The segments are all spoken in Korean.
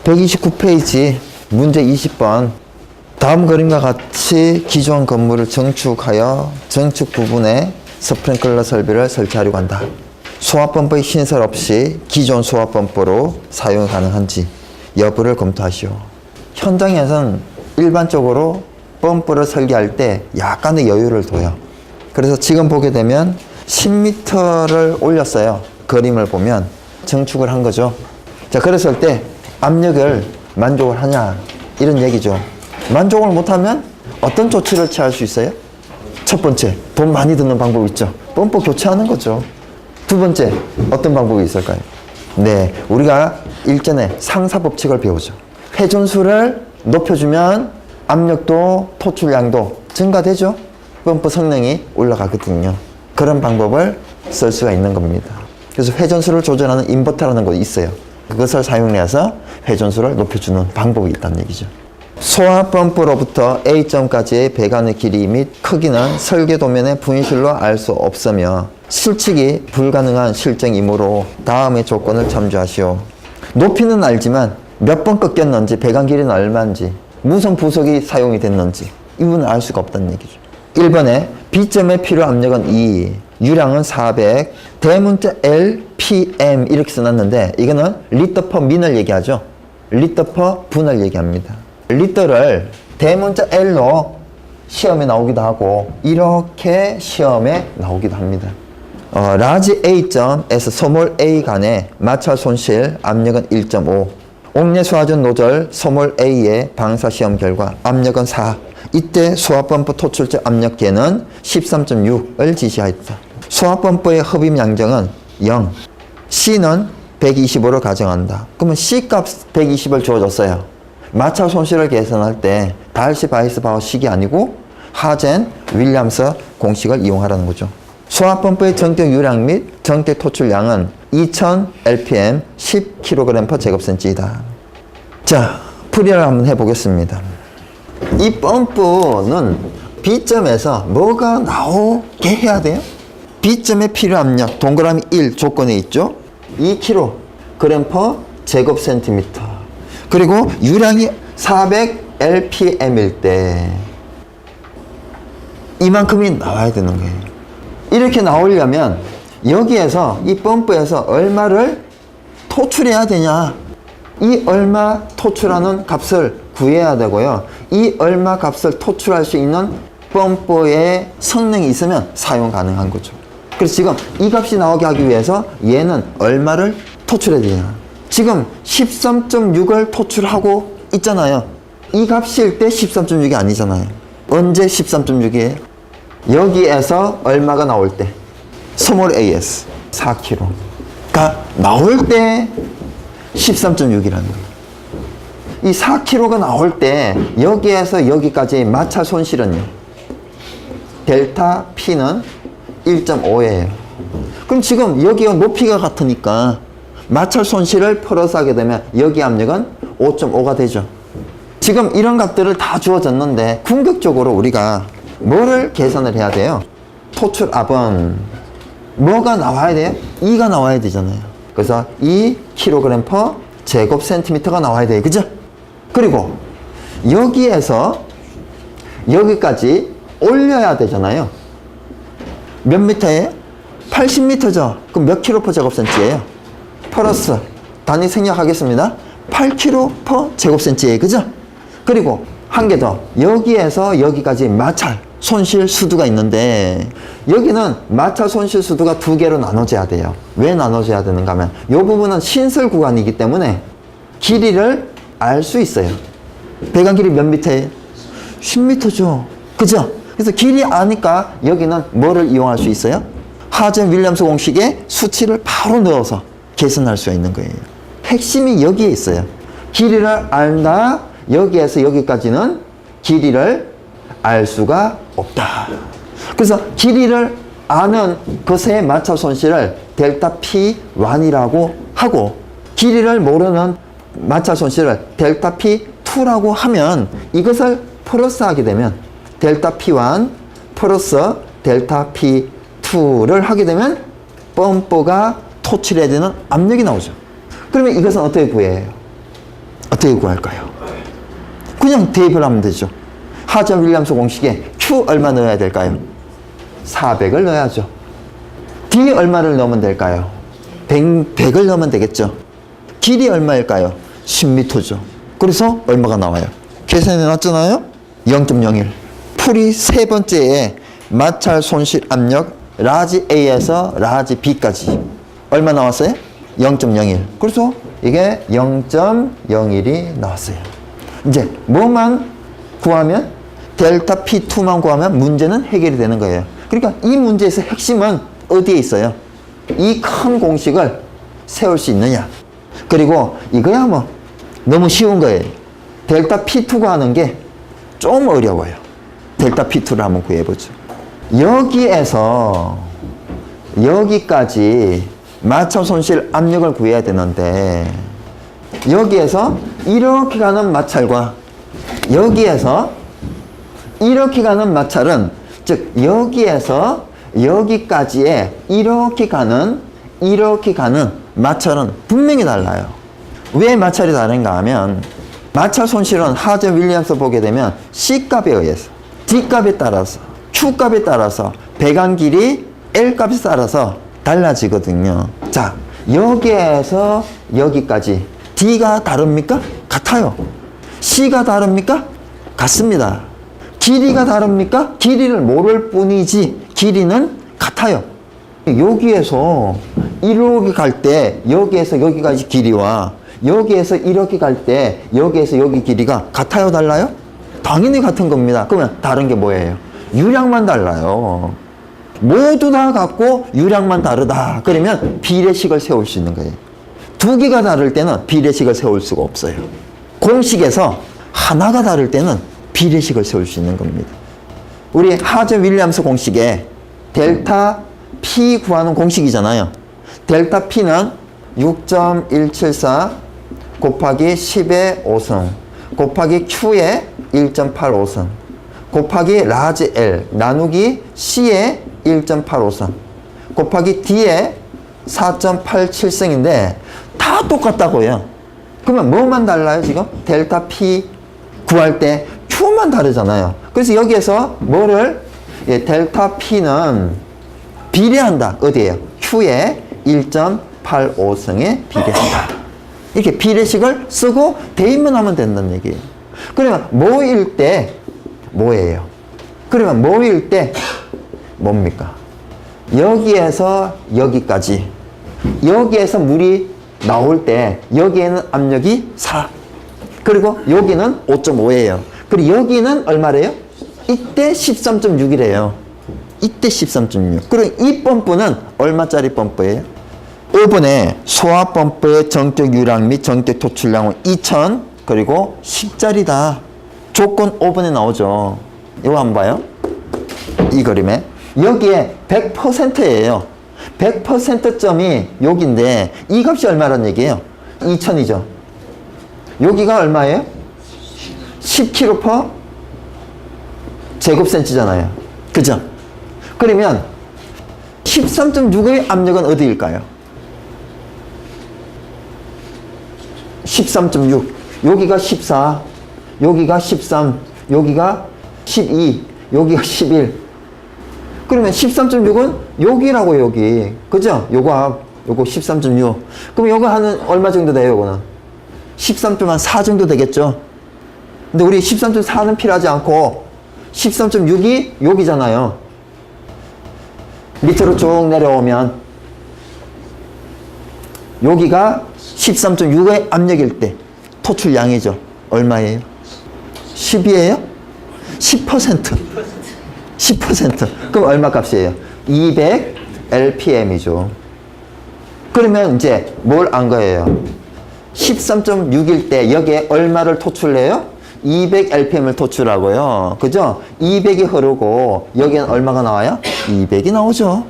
129페이지 문제 20번. 다음 그림과 같이 기존 건물을 증축하여 증축 부분에 스프링클러 설비를 설치하려고 한다. 소화펌프의 신설 없이 기존 소화펌프로 사용 가능한지 여부를 검토하시오. 현장에서는 일반적으로 펌프를 설계할 때 약간의 여유를 둬요. 그래서 지금 보게 되면 10m를 올렸어요. 그림을 보면 증축을 한 거죠. 자, 그랬을 때 압력을 만족을 하냐 이런 얘기죠. 만족을 못하면 어떤 조치를 취할 수 있어요? 첫 번째, 돈 많이 드는 방법 있죠. 펌프 교체하는 거죠. 두 번째, 어떤 방법이 있을까요? 네, 우리가 일전에 상사법칙을 배우죠. 회전수를 높여주면 압력도 토출량도 증가되죠. 펌프 성능이 올라가거든요. 그런 방법을 쓸 수가 있는 겁니다. 그래서 회전수를 조절하는 인버터라는 것이 있어요. 그것을 사용해서 회전수를 높여주는 방법이 있다는 얘기죠. 소화펌프로부터 A점까지의 배관의 길이 및 크기는 설계도면의 분실로 알 수 없으며 실측이 불가능한 실정이므로 다음의 조건을 참조하시오. 높이는 알지만 몇 번 꺾였는지, 배관 길이는 얼마인지, 무슨 부속이 사용이 됐는지 이 부분은 알 수가 없다는 얘기죠. 1번에 B점의 필요 압력은 2, 유량은 400, 대문자 LPM 이렇게 써놨는데 이거는 리터 퍼 민을 얘기하죠. 리터 퍼 분을 얘기합니다. 리터를 대문자 L로 시험에 나오기도 하고 이렇게 시험에 나오기도 합니다. 라지 A점에서 스몰 A 간의 마찰 손실 압력은 1.5, 옥내 소화전 노즐 스몰 A의 방사 시험 결과 압력은 4. 이때 소화펌프 토출적 압력계는 13.6을 지시하였다. 소화펌프의 흡입 양정은 0, C는 125를 가정한다. 그러면 C값 120을 주어줬어요. 마찰 손실을 계산할 때 달시 바이스 바우식이 아니고 하젠 윌리엄스 공식을 이용하라는 거죠. 소화펌프의 정적 유량 및 정적 토출량은 2000 rpm 10kg/제곱센치이다. 자, 풀이를 한번 해보겠습니다. 이 펌프는 B점에서 뭐가 나오게 해야 돼요? B점의 필요 압력 동그라미 1 조건에 있죠. 2kg/제곱센티미터. 그리고 유량이 400 rpm일 때 이만큼이 나와야 되는 거예요. 이렇게 나오려면 여기에서 이 펌프에서 얼마를 토출해야 되냐, 이 얼마 토출하는 값을 구해야 되고요. 이 얼마 값을 토출할 수 있는 펌프의 성능이 있으면 사용 가능한 거죠. 그래서 지금 이 값이 나오게 하기 위해서 얘는 얼마를 토출해야 되냐. 지금 13.6을 토출하고 있잖아요. 이 값일 때 13.6이 아니잖아요. 언제 13.6이에요? 여기에서 얼마가 나올 때 스몰 AS 4kg가 나올 때 13.6이라는 거예요. 이 4kg가 나올 때 여기에서 여기까지의 마찰 손실은요, 델타 P는 1.5예요. 그럼 지금 여기가 높이가 같으니까 마찰 손실을 플러스 하게 되면 여기 압력은 5.5가 되죠. 지금 이런 값들을 다 주어졌는데 궁극적으로 우리가 뭐를 계산을 해야 돼요? 토출압은 뭐가 나와야 돼요? 2가 나와야 되잖아요. 그래서 2kg/제곱센티미터가 나와야 돼요. 그죠? 그리고 여기에서 여기까지 올려야 되잖아요. 몇 미터예요? 80m죠. 그럼 몇 kg/제곱센치예요? 플러스 단위 생략하겠습니다. 8kg/제곱센치예요. 그죠? 그리고 한 개 더. 여기에서 여기까지 마찰 손실 수두가 있는데 여기는 마찰 손실 수두가 두 개로 나눠져야 돼요. 왜 나눠져야 되는가 하면 이 부분은 신설 구간이기 때문에 길이를 알 수 있어요. 배관 길이 몇 미터예요? 10m죠. 그죠? 그래서 길이 아니까 여기는 뭐를 이용할 수 있어요? 하젠 윌리엄스 공식에 수치를 바로 넣어서 계산할 수가 있는 거예요. 핵심이 여기에 있어요. 길이를 알다. 여기에서 여기까지는 길이를 알 수가 없다. 그래서 길이를 아는 것의 마찰 손실을 델타 P1이라고 하고 길이를 모르는 마찰 손실을 델타 P2라고 하면 이것을 플러스 하게 되면 델타 P1 플러스 델타 P2를 하게 되면 펌프가 토출해야 되는 압력이 나오죠. 그러면 이것은 어떻게 구해요? 어떻게 구할까요? 그냥 대입을 하면 되죠. 하전 윌리엄스 공식에 Q 얼마 넣어야 될까요? 400을 넣어야죠. D 얼마를 넣으면 될까요? 100을 넣으면 되겠죠. 길이 얼마일까요? 10m죠. 그래서 얼마가 나와요? 계산해 놨잖아요? 0.01. 풀이 세 번째에 마찰 손실 압력 라지 A에서 라지 B까지 얼마 나왔어요? 0.01. 그래서 이게 0.01이 나왔어요. 이제 뭐만 구하면 델타 P2만 구하면 문제는 해결이 되는 거예요. 그러니까 이 문제에서 핵심은 어디에 있어요? 이 큰 공식을 세울 수 있느냐. 그리고 이거야 뭐 너무 쉬운 거예요. 델타 P2 구하는 게 좀 어려워요. 델타 P2를 한번 구해보죠. 여기에서 여기까지 마찰 손실 압력을 구해야 되는데 여기에서 이렇게 가는 마찰과 여기에서 이렇게 가는 마찰은 즉 여기에서 여기까지의 이렇게 가는 마찰은 분명히 달라요. 왜 마찰이 다른가 하면 마찰 손실은 하전 윌리엄스 보게 되면 C값에 의해서 D값에 따라서 Q값에 따라서 배관 길이 L값에 따라서 달라지거든요. 자, 여기에서 여기까지 D가 다릅니까? 같아요. C가 다릅니까? 같습니다. 길이가 다릅니까? 길이를 모를 뿐이지 길이는 같아요. 여기에서 이렇게 갈 때 여기에서 여기까지 길이와 여기에서 이렇게 갈 때 여기에서 여기 길이가 같아요, 달라요? 당연히 같은 겁니다. 그러면 다른 게 뭐예요? 유량만 달라요. 모두 다 같고 유량만 다르다. 그러면 비례식을 세울 수 있는 거예요. 두 개가 다를 때는 비례식을 세울 수가 없어요. 공식에서 하나가 다를 때는 비례식을 세울 수 있는 겁니다. 우리 하전 윌리엄스 공식에 델타 P 구하는 공식이잖아요. 델타 P는 6.174 곱하기 10의 5승 곱하기 Q의 1.85승 곱하기 라지 L 나누기 C의 1.85승 곱하기 D의 4.87승인데 다 똑같다고요. 그러면 뭐만 달라요 지금? 델타 P 구할 때 Q만 다르잖아요. 그래서 여기에서 뭐를 델타 P는 비례한다. 어디에요? Q의 1.85승에 비례한다. 이렇게 비례식을 쓰고 대입만 하면 된다는 얘기예요. 그러면 모일 때 뭐예요? 그러면 모일 때 뭡니까? 여기에서 여기까지 여기에서 물이 나올 때 여기에는 압력이 4 그리고 여기는 5.5예요. 그리고 여기는 얼마래요? 이때 13.6이래요. 이때 13.6. 그리고 이 펌프는 얼마짜리 펌프예요? 5번에 소화 펌프의 정적 유량 및 정적 토출량은 2000 그리고 10짜리다. 조건 5번에 나오죠. 이거 한번 봐요. 이 그림에 여기에 100%예요. 100% 점이 여기인데 이 값이 얼마란 얘기예요? 2000이죠. 여기가 얼마예요? 10kg per 제곱센치잖아요. 그죠? 그러면 13.6의 압력은 어디일까요? 13.6 여기가 14 여기가 13 여기가 12 여기가 11 그러면 13.6은 여기라고 여기 그죠? 요거 13.6 그럼 요거 하는 얼마 정도 돼요? 요거는 13.4 정도 되겠죠? 근데 우리 13.4는 필요하지 않고 13.6이 여기잖아요. 밑으로 쭉 내려오면 여기가 13.6의 압력일 때 토출량이죠. 얼마예요? 10이에요? 10%. 10%. 그럼 얼마 값이에요? 200 LPM이죠. 그러면 이제 뭘 안 거예요? 13.6일 때 여기에 얼마를 토출해요? 200 LPM을 토출하고요. 그죠? 200이 흐르고 여기는 얼마가 나와요? 200이 나오죠.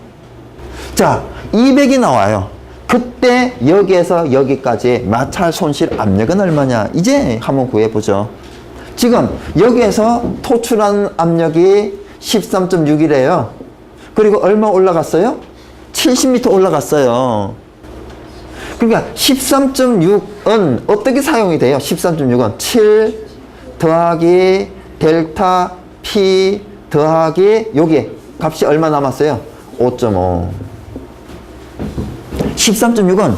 자, 200이 나와요. 그때 여기에서 여기까지 마찰 손실 압력은 얼마냐? 이제 한번 구해보죠. 지금 여기에서 토출한 압력이 13.6이래요. 그리고 얼마 올라갔어요? 70m 올라갔어요. 그러니까 13.6은 어떻게 사용이 돼요? 13.6은 7 더하기 델타 P 더하기 여기 값이 얼마 남았어요? 5.5. 13.6은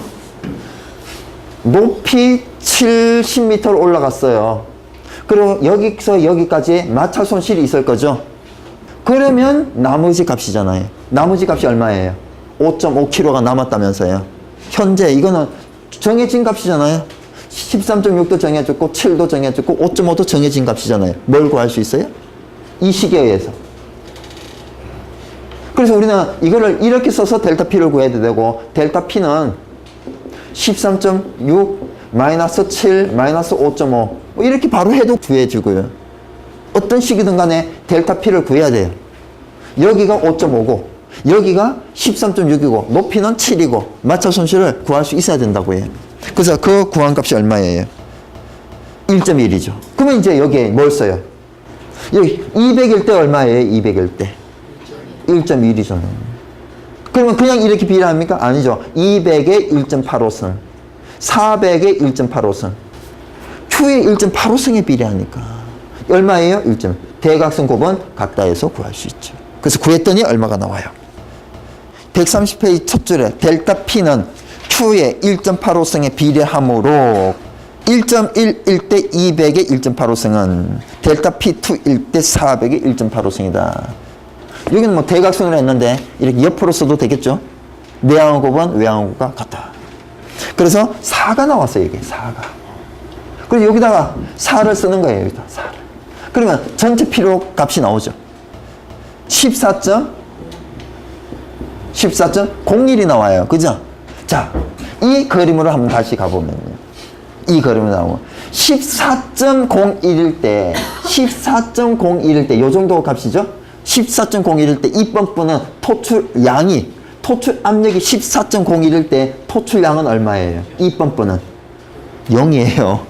높이 70m로 올라갔어요. 그리고 여기서 여기까지 마찰 손실이 있을 거죠. 그러면 나머지 값이잖아요. 나머지 값이 얼마예요? 5.5kg가 남았다면서요. 현재 이거는 정해진 값이잖아요. 13.6도 정해졌고 7도 정해졌고 5.5도 정해진 값이잖아요. 뭘 구할 수 있어요? 이 식에 의해서. 그래서 우리는 이거를 이렇게 써서 델타 P를 구해야 되고, 델타 P는 13.6 마이너스 7 마이너스 5.5 이렇게 바로 해도 구해지고요. 어떤 식이든 간에 델타 P를 구해야 돼요. 여기가 5.5고 여기가 13.6이고 높이는 7이고 마찰 손실을 구할 수 있어야 된다고 해요. 그래서 그 구한 값이 얼마예요? 1.1이죠. 그러면 이제 여기에 뭘 써요? 여기 200일 때 얼마예요? 200일 때 1.1이잖아요. 그러면 그냥 이렇게 비례합니까? 아니죠. 200에 1.85승 400에 1.85승 Q의 1.85승에 비례하니까 얼마예요? 1점. 대각선 곱은 같다해서 구할 수 있죠. 그래서 구했더니 얼마가 나와요? 130페이지 첫 줄에 델타 P는 Q의 1.85승에 비례하므로 1.11 대 200의 1.85승은 델타 P2일 때 400의 1.85승이다. 여기는 뭐 대각선으로 했는데 이렇게 옆으로 써도 되겠죠? 내항 곱은 외항 곱과 같다. 그래서 4가 나왔어요. 이게 4가. 그래서 여기다가 4를 쓰는 거예요. 여기다 4를. 그러면 전체 필요 값이 나오죠. 14.01이 나와요. 그죠? 자, 이 그림으로 한번 다시 가보면요. 이 그림으로 나오면 14.01일 때, 14.01일 때, 요 정도 값이죠? 14.01일 때 이 펌프는 토출 압력이 14.01일 때 토출량은 얼마예요? 이 펌프는 0이에요.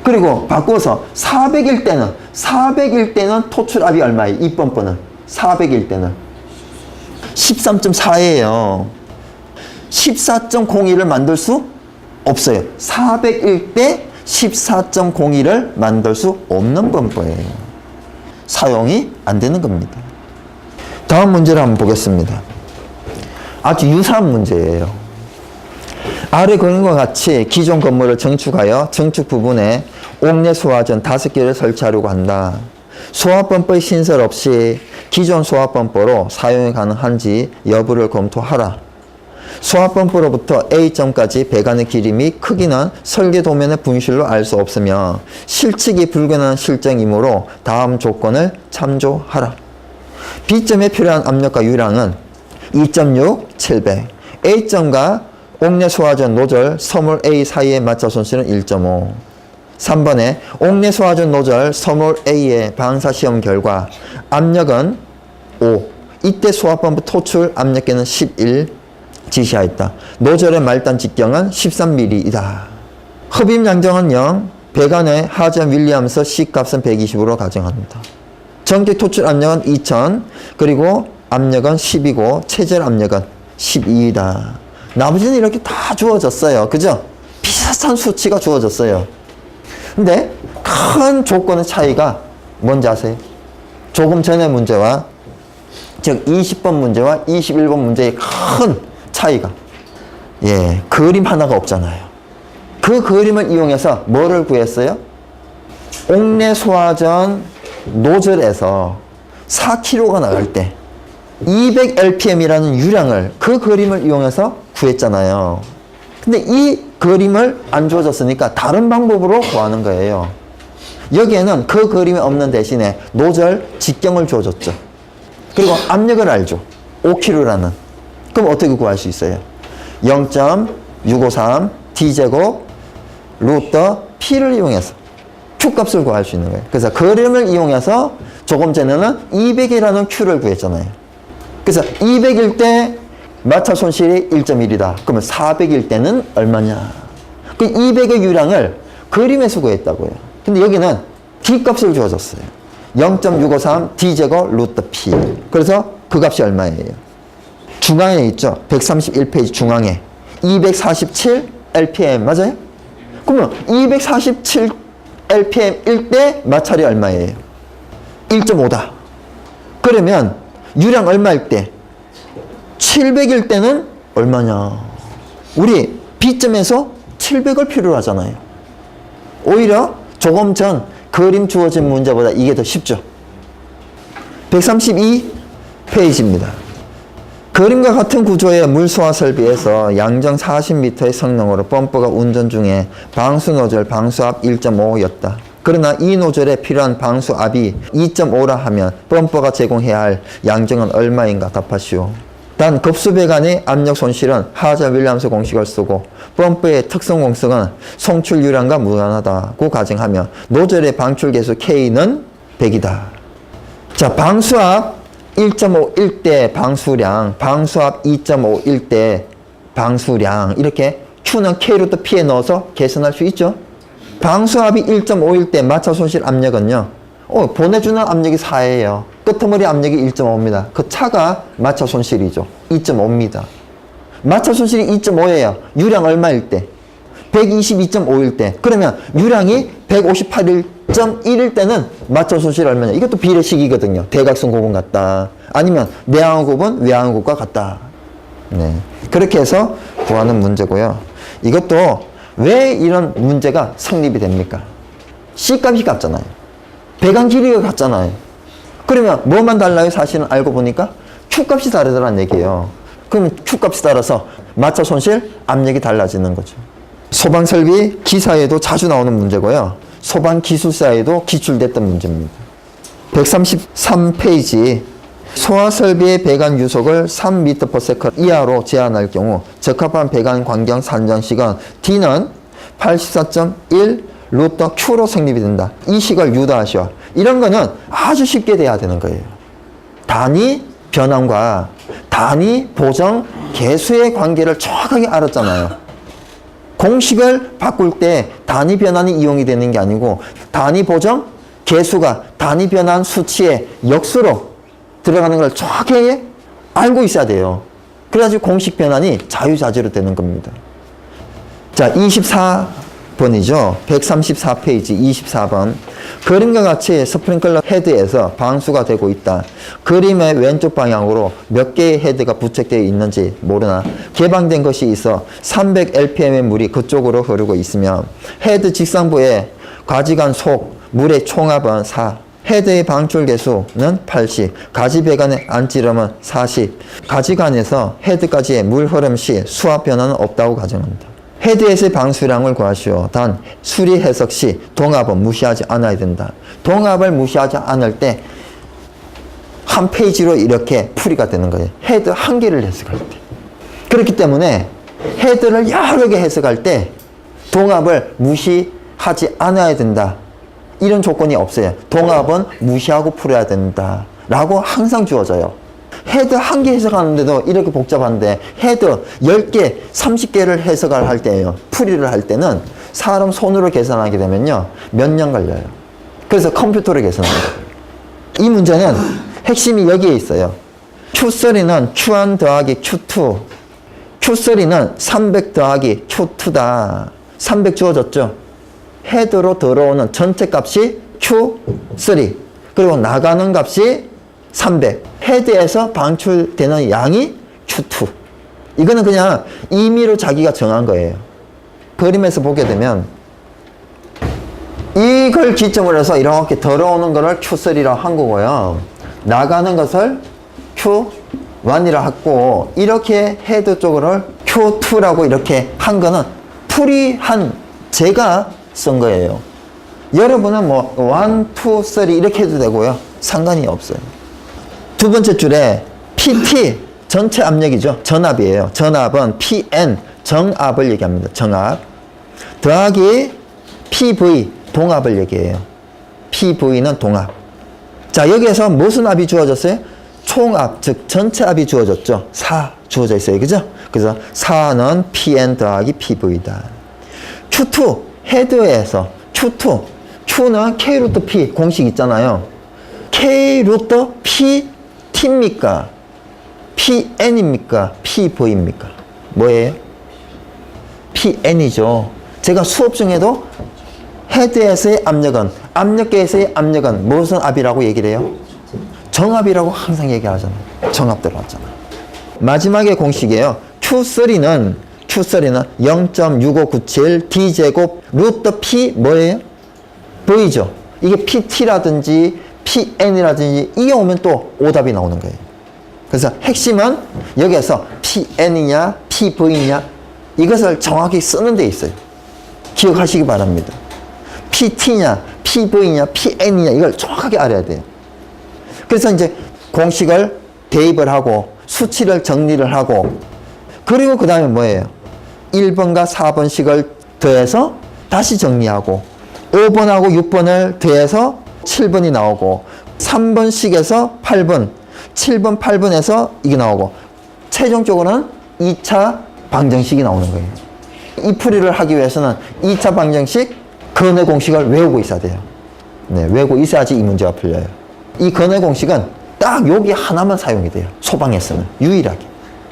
그리고 바꿔서 400일 때는 토출압이 얼마예요? 이 펌프는 400일 때는 13.4예요. 14.01을 만들 수 없어요. 400일 때 14.01을 만들 수 없는 펌프예요. 사용이 안 되는 겁니다. 다음 문제를 한번 보겠습니다. 아주 유사한 문제예요. 아래 그림과 같이 기존 건물을 증축하여 증축 부분에 옥내 소화전 5개를 설치하려고 한다. 소화펌프의 신설 없이 기존 소화펌프로 사용이 가능한지 여부를 검토하라. 소화펌프로부터 A점까지 배관의 길이 및 크기는 설계 도면의 분실로 알 수 없으며 실측이 불가능한 실정이므로 다음 조건을 참조하라. B점에 필요한 압력과 유량은 2.6, 700. A점과 옥내 소화전 노즐 섬홀 A 사이의 마찰 손실은 1.5. 3번에 옥내 소화전 노즐 섬홀 A의 방사시험 결과 압력은 5. 이때 소화펌프 토출 압력계는 11 지시하였다. 노즐의 말단 직경은 13mm이다. 흡입 양정은 0. 배관의 하전 윌리엄스 C값은 120으로 가정합니다. 전기 토출 압력은 2000. 그리고 압력은 10이고 체질 압력은 12이다. 나머지는 이렇게 다 주어졌어요. 그죠? 비슷한 수치가 주어졌어요. 근데 큰 조건의 차이가 뭔지 아세요? 조금 전의 문제와 즉 20번 문제와 21번 문제의 큰 차이가 그림 하나가 없잖아요. 그 그림을 이용해서 뭐를 구했어요? 옥내 소화전 노즐에서 4kg가 나갈 때 200rpm이라는 유량을 그 그림을 이용해서 구했잖아요. 근데 이 그림을 안 주어졌으니까 다른 방법으로 구하는 거예요. 여기에는 그 그림이 없는 대신에 노즐 직경을 주어졌죠. 그리고 압력을 알죠. 5kg라는. 그럼 어떻게 구할 수 있어요? 0.653 D제곱 루트 P를 이용해서 Q값을 구할 수 있는 거예요. 그래서 그림을 이용해서 조금 전에는 200이라는 Q를 구했잖아요. 그래서 200일 때 마찰 손실이 1.1이다. 그러면 400일 때는 얼마냐? 그 200의 유량을 그림에서 구했다고요. 근데 여기는 D값을 주어졌어요. 0.653 D제곱 루트 P. 그래서 그 값이 얼마예요? 중앙에 있죠. 131페이지 중앙에. 247 LPM 맞아요? 그러면 247 LPM일 때 마찰이 얼마예요? 1.5다. 그러면 유량 얼마일 때? 700일 때는 얼마냐? 우리 B점에서 700을 필요로 하잖아요. 오히려 조금 전 그림 주어진 문제보다 이게 더 쉽죠. 132페이지입니다. 그림과 같은 구조의 물소화 설비에서 양정 40m의 성능으로 펌프가 운전 중에 방수 노즐 방수압 1.5였다. 그러나 이 노즐에 필요한 방수압이 2.5라 하면 펌프가 제공해야 할 양정은 얼마인가 답하시오. 단 급수배관의 압력 손실은 하자 윌리엄스 공식을 쓰고 펌프의 특성 공식은 송출 유량과 무관하다고 가정하며 노즐의 방출 계수 K는 100이다. 자, 방수압 1.5일 때 방수량, 방수압 2.5일 때 방수량 이렇게 Q는 K루트 P에 넣어서 계산할 수 있죠. 방수압이 1.5일 때 마찰 손실 압력은요. 보내주는 압력이 4예요. 끄트머리 압력이 1.5입니다. 그 차가 마찰 손실이죠. 2.5입니다. 마찰 손실이 2.5예요. 유량 얼마일 때? 122.5일 때. 그러면 유량이 158.1일 때는 마찰 손실 얼마냐? 이것도 비례식이거든요. 대각선 곱은 같다. 아니면 내항 곱은 외항 곱과 같다. 네. 그렇게 해서 구하는 문제고요. 이것도 왜 이런 문제가 성립이 됩니까? C값이 같잖아요. 배관 길이가 같잖아요. 그러면 뭐만 달라요? 사실은 알고 보니까 Q값이 다르다는 얘기예요. 그럼 Q값이 따라서 마찰 손실 압력이 달라지는 거죠. 소방설비 기사에도 자주 나오는 문제고요. 소방기술사에도 기출됐던 문제입니다. 133페이지 소화설비의 배관 유속을 3m/s 이하로 제한할 경우 적합한 배관 광경 산정식은 D는 84.1 루터 Q로 성립이 된다. 이 식을 유도하시오. 이런 거는 아주 쉽게 돼야 되는 거예요. 단위 변환과 단위 보정 계수의 관계를 정확하게 알았잖아요. 공식을 바꿀 때 단위 변환이 이용이 되는 게 아니고 단위 보정 계수가 단위 변환 수치의 역수로 들어가는 걸 정확하게 알고 있어야 돼요. 그래야지 공식 변환이 자유자재로 되는 겁니다. 자, 24번이죠. 134페이지 24번. 그림과 같이 스프링클러 헤드에서 방수가 되고 있다. 그림의 왼쪽 방향으로 몇 개의 헤드가 부착되어 있는지 모르나 개방된 것이 있어 300 LPM의 물이 그쪽으로 흐르고 있으며 헤드 직상부에 가지관 속 물의 총합은 4. 헤드의 방출 개수는 80, 가지 배관의 안찌름은 40. 가지관에서 헤드까지의 물 흐름 시 수압 변화는 없다고 가정합니다. 헤드에서의 방수량을 구하시오. 단 수리 해석 시 동압은 무시하지 않아야 된다. 동압을 무시하지 않을 때 한 페이지로 이렇게 풀이가 되는 거예요. 헤드 한 개를 해석할 때. 그렇기 때문에 헤드를 여러 개 해석할 때 동압을 무시하지 않아야 된다. 이런 조건이 없어요. 동압은 무시하고 풀어야 된다 라고 항상 주어져요. 헤드 한 개 해석하는데도 이렇게 복잡한데 헤드 10개, 30개를 해석을 할 때예요. 풀이를 할 때는 사람 손으로 계산하게 되면요. 몇 년 걸려요. 그래서 컴퓨터로 계산하는 거예요. 이 문제는 핵심이 여기에 있어요. Q3는 Q1 더하기 Q2. Q3는 300 더하기 Q2다. 300 주어졌죠? 헤드로 들어오는 전체 값이 Q3. 그리고 나가는 값이 300. 헤드에서 방출되는 양이 Q2. 이거는 그냥 임의로 자기가 정한 거예요. 그림에서 보게 되면 이걸 기점으로 해서 이렇게 들어오는 거를 Q3라고 한 거고요. 나가는 것을 Q1이라 했고 이렇게 헤드 쪽으로 Q2라고 이렇게 한 거는 풀이한 제가 쓴 거예요. 여러분은 뭐 1, 2, 3 이렇게 해도 되고요. 상관이 없어요. 두 번째 줄에 PT 전체 압력이죠. 전압이에요. 전압은 PN 정압을 얘기합니다. 정압 더하기 PV 동압을 얘기해요. PV는 동압. 자, 여기에서 무슨 압이 주어졌어요? 총압, 즉 전체 압이 주어졌죠. 4 주어져 있어요. 그죠? 그래서 4는 PN 더하기 PV다. Q2 헤드에서 Q2 Q는 K 루트 P 공식 있잖아요. K 루트 P T입니까? PN입니까? PV입니까? 뭐예요? PN이죠. 제가 수업 중에도 헤드에서의 압력은, 압력계에서의 압력은 무슨 압이라고 얘기를 해요? 정압이라고 항상 얘기하잖아요. 정압 들어왔잖아요. 마지막에 공식이에요. Q3는 0.6597 D제곱 루트 P 뭐예요? V죠. 이게 PT라든지 PN이라든지 이게 오면 또 오답이 나오는 거예요. 그래서 핵심은 여기에서 PN이냐 PV냐 이것을 정확히 쓰는 데 있어요. 기억하시기 바랍니다. PT냐 PV냐 PN이냐 이걸 정확하게 알아야 돼요. 그래서 이제 공식을 대입을 하고 수치를 정리를 하고 그리고 그 다음에 뭐예요? 1번과 4번씩을 더해서 다시 정리하고 5번하고 6번을 더해서 7번이 나오고 3번씩에서 8번, 7번, 8번에서 이게 나오고 최종적으로는 2차 방정식이 나오는 거예요. 이 풀이를 하기 위해서는 2차 방정식 근해 공식을 외우고 있어야 돼요. 네, 외우고 있어야지 이 문제가 풀려요. 이 근해 공식은 딱 여기 하나만 사용이 돼요. 소방에서는 유일하게.